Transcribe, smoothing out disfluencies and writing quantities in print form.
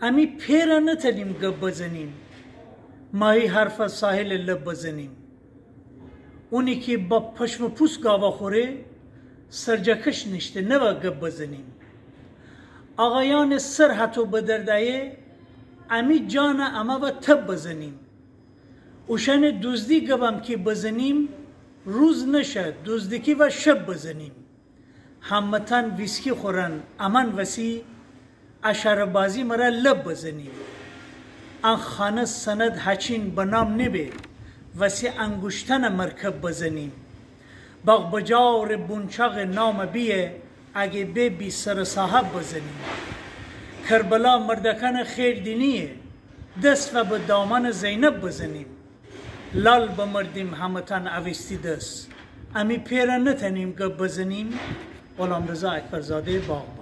امی پیره نتنیم گب بزنیم ماهی حرف ساحل لب بزنیم اونی که با پشم پوست گاوا خوره سرجکش نشته نبا گب بزنیم آقایان سر حتو بدردایه امی جان اما با تب بزنیم اوشن دوزدی گبم که بزنیم روز نشه دوزدکی و شب بزنیم همتن ویسکی خورن امان وسی اشاره بازی مرا لب بزنیم ان خانه سند هچین بنام نبه وسی انگشتن مرکب بزنیم باغ بجار بونچاق نام بیه اگه بی سر صاحب بزنیم کربلا مردکان خیر دینیه دست و به دامان زینب بزنیم لال بمردیم همتن اوستی دست امی پیره نتنیم گب بزنیم غلام رضا اکبرزاده باغ